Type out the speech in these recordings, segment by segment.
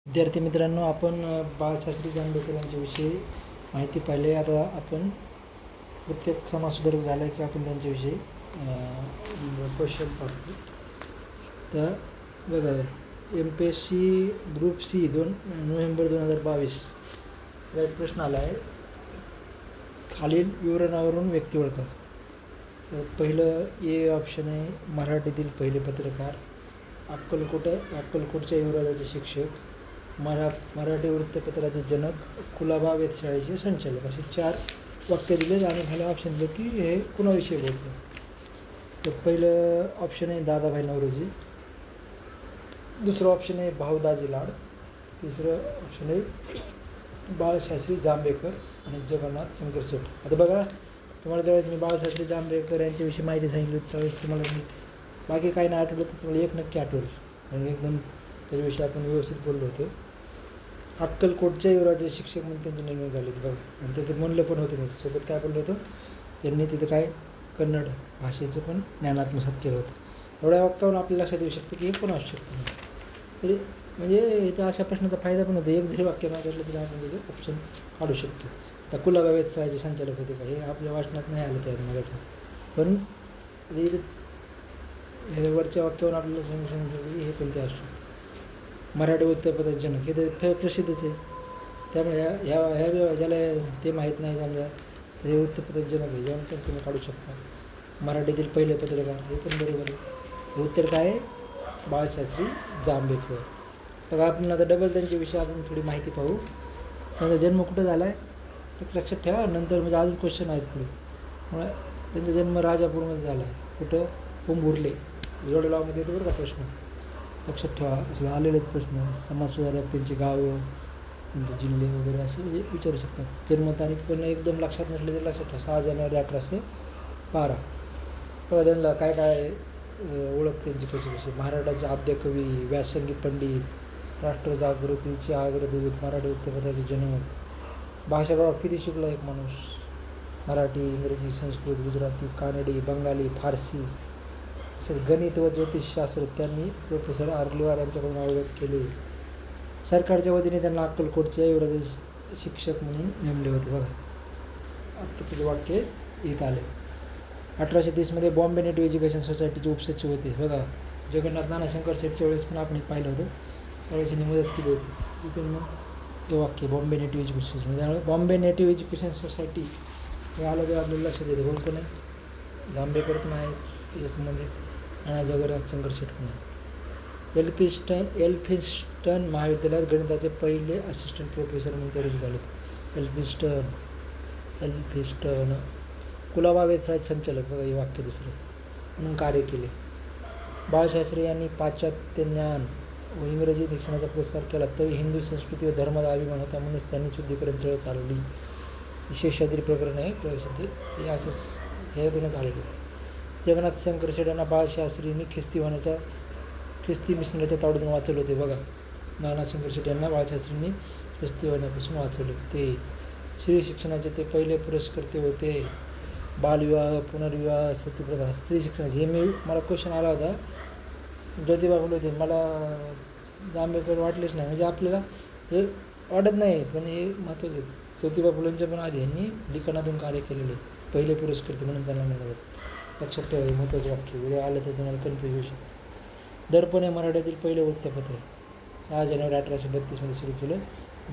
विद्यार्थी मित्रांनो, आपण बाळशास्त्री जांभेकर यांच्याविषयी माहिती पाहिली. आता आपण प्रत्येक समाजसुधारक झाला की आपण त्यांच्याविषयी क्वेश्चन पाहतो. तर बघा, MPSC ग्रुप C नोव्हेंबर 2022 हा एक प्रश्न आला आहे. खालील विवरणावरून व्यक्ती ओळखा. तर पहिलं ए ऑप्शन आहे, मराठीतील पहिले पत्रकार, अक्कलकोटच्या युवराजाचे शिक्षक, मराठी वृत्तपत्राचे जनक, कुलाबा वेधशाळेचे संचालक. असे 4 वाक्य दिले आणि खाली ऑप्शन दिलं की हे कुणाविषयी बोलतो. तर पहिलं ऑप्शन आहे दादाभाई नौरोजी, दुसरं ऑप्शन आहे भाऊदाजी लाड, तिसरं ऑप्शन आहे बाळशास्त्री जांभेकर आणि जगन्नाथ शंकर शेठ. आता बघा, तुम्हाला ज्यावेळेस मी बाळशास्त्री जांभेकर यांच्याविषयी माहिती सांगितली त्यावेळेस तुम्हाला मी बाकी काही नाही आठवलं तर तुम्हाला एक नक्की आठवलं आणि एकदम त्याच्याविषयी आपण व्यवस्थित बोललो होतो. अक्कलकोटच्या युवराजाचे शिक्षक म्हणून त्यांची नेमणूक झाली होती बघा, आणि तिथे म्हणलं पण होतं मी सोबत काय बोललं होतं, त्यांनी तिथं काय कन्नड भाषेचं पण ज्ञान आत्मसात केलं होतं. एवढ्या वाक्यावरून आपल्या लक्षात येऊ शकतं की हे पण असू शकतं. तरी म्हणजे इथं अशा प्रश्नाचा फायदा पण होतो. एक जरी वाक्य नाही असलं तरी आपण तिथं ऑप्शन काढू शकतो. आता कुलाबा वेधशाळेचे संचालक होते का, हे आपल्या वाचनात नाही आलं त्या मगाचं, पण हे वरच्या वाक्यावरून आपल्याला समजून हे कोणते असू शकतं. मराठी वृत्तपत्राचे जनक हे तर प्रसिद्धच आहे, त्यामुळे ह्या ज्याला ते माहीत नाही समजा तर हे वृत्तपत्राचे जनक आहे, जेव्हा पण तुम्ही काढू शकता. मराठीतील पहिले पत्रकार हे पण बरोबर आहे. उत्तर काय आहे, बाळशास्त्री जांभेकर. तर आपण आता डबल त्यांच्याविषयी आपण थोडी माहिती पाहू. त्यांचा जन्म कुठं झाला आहे लक्षात ठेवा, नंतर म्हणजे अजून क्वेश्चन आहेत पुढे. त्यामुळे त्यांचा जन्म राजापूरमध्ये झाला आहे. कुठं, कुंभुर्ले, जोडगावमध्ये येतो बरं का प्रश्न, लक्षात ठेवा. असं आलेले आहेत प्रश्न. समाजसुधारक, त्यांची गावं, त्यांचे जिल्हे वगैरे असे म्हणजे विचारू शकतात. जन्मतारीख पण एकदम लक्षात नसले तरी लक्षात ठेवा, 6 जानेवारी 1812. बघा त्यांना काय काय ओळख त्यांची कशी कशी. महाराष्ट्राचे आद्य कवी, व्यासंगी पंडित, राष्ट्रजागृतीचे अग्रदूत, मराठी वृत्तपत्राचे जनक. भाषा बघा किती शिकला एक माणूस, मराठी, इंग्रजी, संस्कृत, गुजराती, कानडी, बंगाली, फारसी. तसेच गणित व ज्योतिषशास्त्र त्यांनी प्रोफेसर आर्लिवार यांच्याकडून अवगत केले. सरकारच्या वतीने त्यांना अक्कलकोटचे युवराजाचे शिक्षक म्हणून नेमले होते. बघा आता तुझे वाक्य एक आले. 1830 बॉम्बे नेटिव्ह एज्युकेशन सोसायटीचे उपसचिव होते. बघा, जगन्नाथ नाना शंकर शेठच्या वेळेस पण आपण पाहिलं होतं, त्यावेळेस त्यांनी मदत केली होती. तिथून मग ते वाक्य बॉम्बे नेटिव्ह एज्युकेशन सोसायटी. त्यामुळे बॉम्बे नेटिव्ह एज्युकेशन सोसायटी हे आलं तर आपल्याला लक्षात येते. कोण कोण आहे, जांभेकर पण आहेत त्याच्या संबंधित आणि जगन्नाथ शंकर शेठ पण आहेत. एल्फिन्स्टन महाविद्यालयात गणिताचे पहिले असिस्टंट प्रोफेसर म्हणून ते रुजू झाले. एल्फिन्स्टन. कुलाबा वेधशाळेचे संचालक, बघा हे वाक्य दुसरं, म्हणून कार्य केले. बाळशास्त्री यांनी पाश्चात्य ज्ञान व इंग्रजी शिक्षणाचा पुरस्कार केला, तरी हिंदू संस्कृती व धर्माचा अभिमान होता म्हणून त्यांनी शुद्धीकरण चळवळ चालवली. शेषाद्री प्रकरण आहे प्रसिद्ध, हे असंच ह्यातूनच आलेले. जगन्नाथ शंकर शेठ यांना बाळशास्त्रींनी ख्रिस्ती मिशनरीच्या तावडीतून वाचवले होते. बघा, नाना शंकर शेठ यांना बाळशास्त्रींनी ख्रिस्ती होण्यापासून वाचवले होते. स्त्री शिक्षणाचे ते पहिले पुरस्कर्ते होते. बालविवाह, पुनर्विवाह, सतीप्रथा, स्त्री शिक्षणाचे. हे मला क्वेश्चन आला होता, ज्योतिबा फुले होते, मला जांभेकर वाटलेच नाही, म्हणजे आपल्याला हे वाटत नाही पण हे महत्त्वाचं आहे. ज्योतिबा फुलेंच्या पण आधी यांनी लिखाणातून कार्य केलेले, पहिले पुरस्कर्ते म्हणून त्यांना मिळतात. लक्षात ठेवा, महत्त्वाचे वाक्य उद्या आलं तर तुम्हाला कन्फ्यूज होऊ शकतं. दर्पण हे मराठीतील पहिले वृत्तपत्र 6 जानेवारी 1832 सुरू केलं.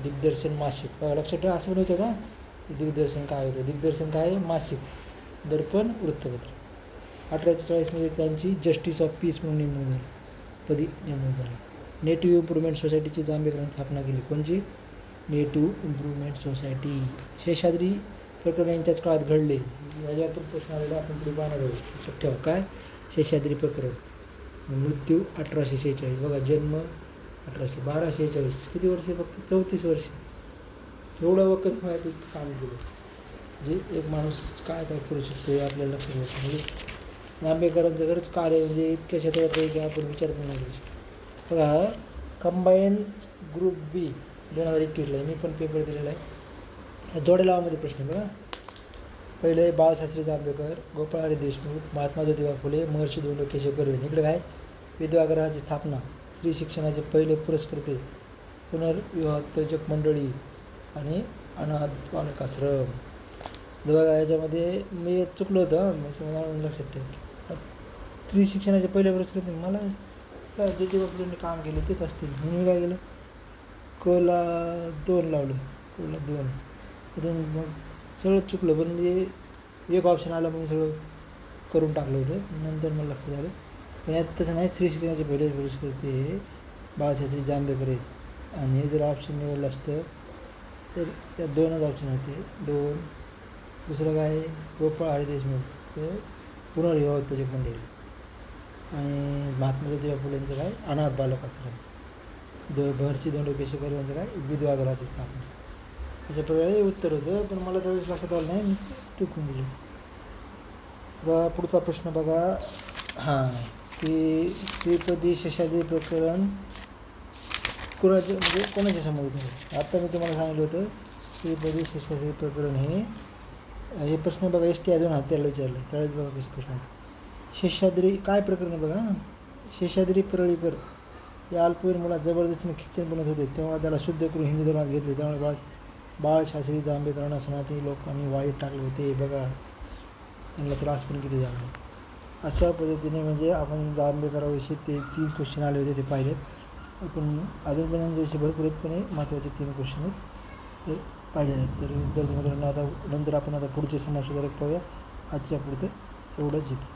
दिग्दर्शन मासिक, बघा लक्षात ठेवा. असं म्हणायचं का दिग्दर्शन काय होतं, दिग्दर्शन काय आहे, मासिक. दर्पण वृत्तपत्र. 1840 त्यांची जस्टिस ऑफ पीस म्हणून नेमणूक झाली, पदी नेमणूक झाली. नेटिव्ह इम्प्रूव्हमेंट सोसायटीची जांभेकरांनी स्थापना केली. कोणची, नेटिव्ह इम्प्रूव्हमेंट सोसायटी. शेषाद्री प्रकरण यांच्याच काळात घडले. याच्यावर पण प्रश्न आलेला, आपण पुढे पाहणार आहोत. लक्षात ठेवा काय, शेषाद्री प्रकरण. मृत्यू 1846. बघा, जन्म 1246. किती वर्षे, फक्त 34 वर्षे. एवढं वकल वयात काम केलं, जे एक माणूस काय काय करू शकतो हे आपल्याला लक्षात येतं. म्हणजे जांभेकरांचं खरंच कार्य म्हणजे इतक्या क्षेत्रात आहे की आपण विचार पण नाही करू शकतो. बघा, कंबाईन ग्रुप B 2021 मी पण पेपर दिलेला आहे. जोडेलावामध्ये प्रश्न बघा. पहिले बाळशास्त्री जांभेकर, गोपाळहरी देशमुख, महात्मा ज्योतिबा फुले, महर्षी धोंडो केशव कर्वे. इकडे काय, विधवागृहाची स्थापना, स्त्री शिक्षणाचे पहिले पुरस्कर्ते, पुनर्विवाहोत्तेजक मंडळी आणि अनाथ बालकाश्रम. बघा याच्यामध्ये मी चुकलो होतं, मग तुम्हाला लक्षात ठेव. स्त्री शिक्षणाच्या पहिल्या पुरस्कृत मला ज्योतिबा फुलेंनी काम केलं तेच असतील म्हणून मी काय केलं, कला 2 लावलं, कला 2. त्यातून मग सगळं चुकलं, पण म्हणजे एक ऑप्शन आला म्हणून सगळं करून टाकलं होतं. नंतर मला लक्षात आलं, पण यात तसं नाही. स्त्री शिक्षणाचे पहिले पुरस्कृत हे बाळशास्त्री जांभेकर आहेत. आणि हे जर ऑप्शन निवडलं असतं तर त्यात 2च ऑप्शन होते, 2. दुसरं काय, गोपाळ हरी देशमुखचं पुनर्विवाहोत्तेजक मंडळी आणि महात्मा ज्योतिबा फुलेंचं काय, अनाथ बालकाश्रम. महर्षी धोंडो केशवकर यांचं काय, विधवा गृहाची स्थापना. अशा प्रकारे उत्तर होतं, पण मला त्यावेळेस लक्षात आलं नाही, मी टिकून दिलं. आता पुढचा प्रश्न बघा. हां, की श्रीपदी शेषाद्री प्रकरण कोणाच्या संबंधित आहे. आता मी तुम्हाला सांगितलं होतं श्रीपदी शेषाद्री प्रकरण हे प्रश्न बघा. ST अजून त्याला विचारलं आहे, त्यावेळेस बघा कसं प्रश्न होतं. शेषाद्री काय प्रकरण बघा. शेषाद्री परळीकर या अल्पवयीन मुलात जबरदस्तीने ख्रिश्चन बनत होते, तेव्हा त्याला शुद्ध करून हिंदू धर्मात घेतले. त्यामुळे बाळशास्त्री जांभेकरांना सनातनी लोकांनी वाईट टाकले होते. बघा त्यांना त्रास पण किती झाला. अशा पद्धतीने म्हणजे आपण जांभेकरांविषयी ते 3 क्वेश्चन आले होते, ते पाहिलेत. पण अजून पण यांच्याविषयी भरपूर आहेत, पण हे महत्त्वाचे 3 क्वेश्चन आहेत ते पाहिले नाहीत. तर विद्यार्थी मित्रांनो, आता नंतर आपण आता पुढचे समाज सुधारक पाहूया. आजच्या पुढचं एवढंच येते.